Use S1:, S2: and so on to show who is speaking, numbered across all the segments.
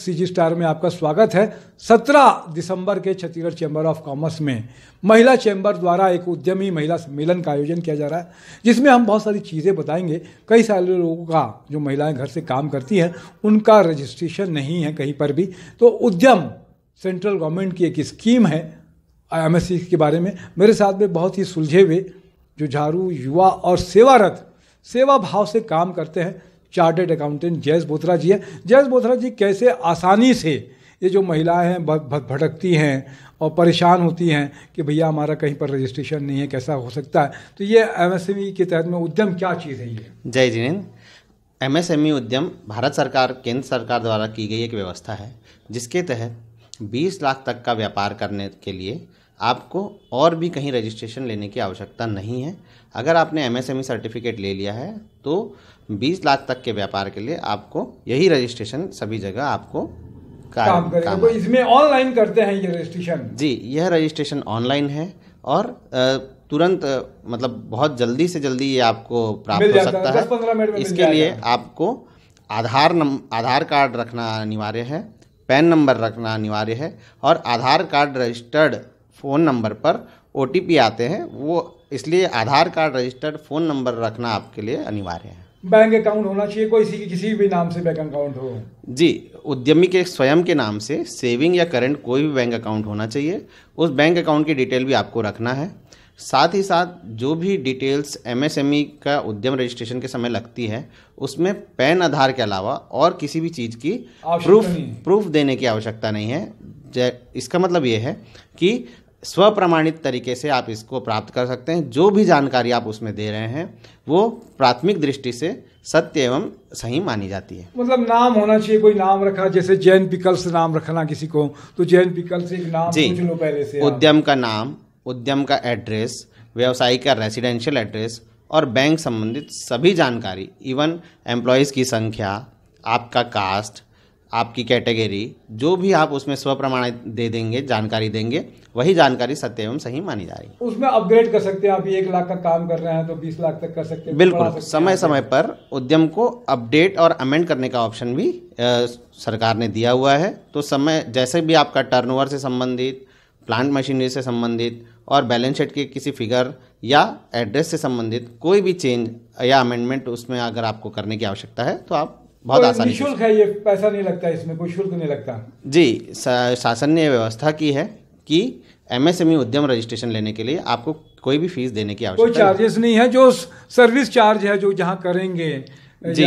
S1: CG star में आपका स्वागत है। 17 दिसंबर के छत्तीसगढ़ चैम्बर ऑफ कॉमर्स में महिला चैम्बर द्वारा एक उद्यमी महिला सम्मेलन का आयोजन किया जा रहा है, जिसमें हम बहुत सारी चीज़ें बताएंगे। कई सारे लोगों का जो महिलाएं घर से काम करती हैं उनका रजिस्ट्रेशन नहीं है कहीं पर भी, तो उद्यम सेंट्रल गवर्नमेंट की एक स्कीम है एमएससी के बारे में। मेरे साथ में बहुत ही सुलझे हुए जुझारू युवा और सेवारत सेवा भाव से काम करते हैं चार्टर्ड अकाउंटेंट जयेश बोथरा जी है। जयेश बोथरा जी, कैसे आसानी से ये जो महिलाएं हैं भटकती हैं और परेशान होती हैं कि भैया हमारा कहीं पर रजिस्ट्रेशन नहीं है, कैसा हो सकता है, तो ये एमएसएमई के तहत में उद्यम क्या चीज़ है ये?
S2: जय जिनेन्द्र, एमएसएमई उद्यम भारत सरकार केंद्र सरकार द्वारा की गई एक व्यवस्था है, जिसके तहत 20 लाख तक का व्यापार करने के लिए आपको और भी कहीं रजिस्ट्रेशन लेने की आवश्यकता नहीं है। अगर आपने एमएसएमई सर्टिफिकेट ले लिया है तो 20 लाख तक के व्यापार के लिए आपको यही रजिस्ट्रेशन सभी जगह आपको
S1: काम करेगा। तो इसमें ऑनलाइन करते हैं ये रजिस्ट्रेशन?
S2: जी, यह रजिस्ट्रेशन ऑनलाइन है और तुरंत मतलब बहुत जल्दी से जल्दी ये आपको प्राप्त हो सकता है।
S1: 10-15 मिनट में
S2: इसके लिए आपको आधार कार्ड रखना अनिवार्य है, पैन नंबर रखना अनिवार्य है और आधार कार्ड रजिस्टर्ड फ़ोन नंबर पर OTP आते हैं, वो इसलिए आधार कार्ड रजिस्टर्ड फ़ोन नंबर रखना आपके लिए अनिवार्य है।
S1: बैंक अकाउंट होना चाहिए, कोई किसी भी नाम से बैंक अकाउंट हो?
S2: जी, उद्यमी के स्वयं के नाम से सेविंग या करंट कोई भी बैंक अकाउंट होना चाहिए। उस बैंक अकाउंट की डिटेल भी आपको रखना है। साथ ही साथ जो भी डिटेल्स एमएसएमई का उद्यम रजिस्ट्रेशन के समय लगती है, उसमें पैन आधार के अलावा और किसी भी चीज़ की प्रूफ देने की आवश्यकता नहीं है। इसका मतलब ये है कि स्वप्रमाणित तरीके से आप इसको प्राप्त कर सकते हैं। जो भी जानकारी आप उसमें दे रहे हैं वो प्राथमिक दृष्टि से सत्य एवं सही मानी जाती है।
S1: मतलब नाम होना चाहिए, कोई नाम रखा, जैसे जैन पिकल्स नाम रखना किसी को, तो जैन पिकल्स एक नाम पूछ लो पहले से।
S2: उद्यम का नाम, उद्यम का एड्रेस, व्यवसायी का रेसिडेंशियल एड्रेस और बैंक संबंधित सभी जानकारी, इवन एम्प्लॉयज़ की संख्या, आपका कास्ट, आपकी कैटेगरी, जो भी आप उसमें स्वप्रमाणित दे देंगे, जानकारी देंगे, वही जानकारी सत्य एवं सही मानी जाएगी।
S1: उसमें अपग्रेड कर सकते हैं आप, 1 लाख का काम कर रहे हैं तो 20 लाख तक कर सकते हैं।
S2: बिल्कुल, समय समय पर उद्यम को अपडेट और अमेंड करने का ऑप्शन भी सरकार ने दिया हुआ है। तो समय जैसे भी आपका टर्नओवर से संबंधित, प्लांट मशीनरी से संबंधित और बैलेंस शीट के किसी फिगर या एड्रेस से संबंधित कोई भी चेंज या अमेंडमेंट उसमें अगर आपको करने की आवश्यकता है तो आप बहुत आसानी से।
S1: निःशुल्क है ये, पैसा नहीं लगता इसमें, कोई शुल्क नहीं लगता?
S2: जी, शासन ने व्यवस्था की है कि एमएसएमई उद्यम रजिस्ट्रेशन लेने के लिए आपको कोई भी फीस देने की आवश्यकता
S1: कोई चार्जेस नहीं है। जो सर्विस चार्ज है जो जहाँ करेंगे
S2: जी,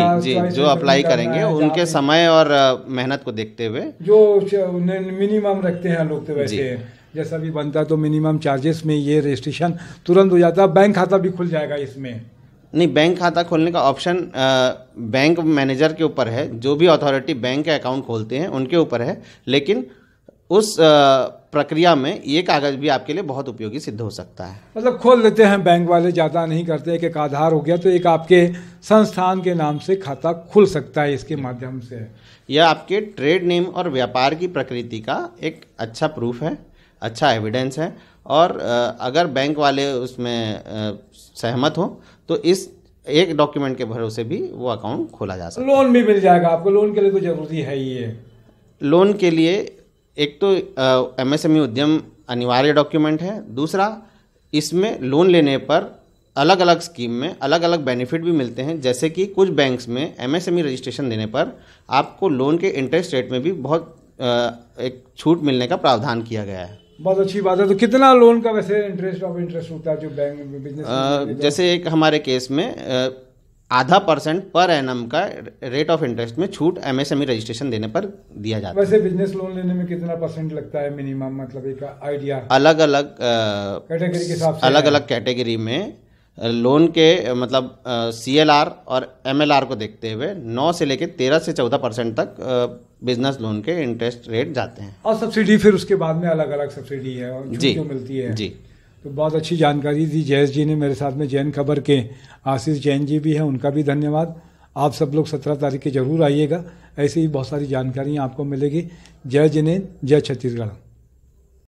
S2: जो अप्लाई करेंगे उनके समय और मेहनत को देखते हुए
S1: जो मिनिमम रखते हैं लोग, तो वैसे जैसा भी बनता है तो मिनिमम चार्जेस में ये रजिस्ट्रेशन तुरंत हो जाता है। बैंक खाता भी खुल जाएगा इसमें?
S2: नहीं, बैंक खाता खोलने का ऑप्शन बैंक मैनेजर के ऊपर है। जो भी अथॉरिटी बैंक के अकाउंट खोलते हैं उनके ऊपर है, लेकिन उस प्रक्रिया में ये कागज़ भी आपके लिए बहुत उपयोगी सिद्ध हो सकता है।
S1: मतलब खोल लेते हैं बैंक वाले, ज़्यादा नहीं करते, एक आधार हो गया तो एक आपके संस्थान के नाम से खाता खुल सकता है इसके माध्यम से।
S2: यह आपके ट्रेड नेम और व्यापार की प्रकृति का एक अच्छा प्रूफ है, अच्छा एविडेंस है। और अगर बैंक वाले उसमें सहमत हो तो इस एक डॉक्यूमेंट के भरोसे भी वो अकाउंट खोला जा सकता है।
S1: लोन भी मिल जाएगा आपको? लोन के लिए तो जरूरी है ये।
S2: लोन के लिए एक तो एमएसएमई उद्यम अनिवार्य डॉक्यूमेंट है, दूसरा इसमें लोन लेने पर अलग अलग स्कीम में अलग अलग बेनिफिट भी मिलते हैं। जैसे कि कुछ बैंक्स में एमएसएमई रजिस्ट्रेशन देने पर आपको लोन के इंटरेस्ट रेट में भी बहुत एक छूट मिलने का प्रावधान किया गया है।
S1: बहुत अच्छी बात है। तो कितना लोन का वैसे इंटरेस्ट होता है जो बैंक में बिजनेस?
S2: जैसे एक हमारे केस में 0.5% पर एनम का रेट ऑफ इंटरेस्ट में छूट एमएसएमई रजिस्ट्रेशन देने पर दिया जाता है।
S1: वैसे बिजनेस लोन लेने में कितना परसेंट लगता है मिनिमम, मतलब एक आइडिया?
S2: अलग अलग
S1: कैटेगरी के हिसाब से,
S2: अलग अलग कैटेगरी में लोन के मतलब CLR और MLR को देखते हुए 9 से लेकर 13 से 14% तक बिजनेस लोन के इंटरेस्ट रेट जाते हैं।
S1: और सब्सिडी फिर उसके बाद में अलग अलग सब्सिडी है और
S2: जी
S1: जो मिलती है।
S2: जी,
S1: तो बहुत अच्छी जानकारी दी जयेश जी ने। मेरे साथ में जैन खबर के आशीष जैन जी भी हैं, उनका भी धन्यवाद। आप सब लोग 17 तारीख के जरूर आइएगा, ऐसे ही बहुत सारी जानकारियाँ आपको मिलेगी। जय जिनेन्द्र, जय छत्तीसगढ़।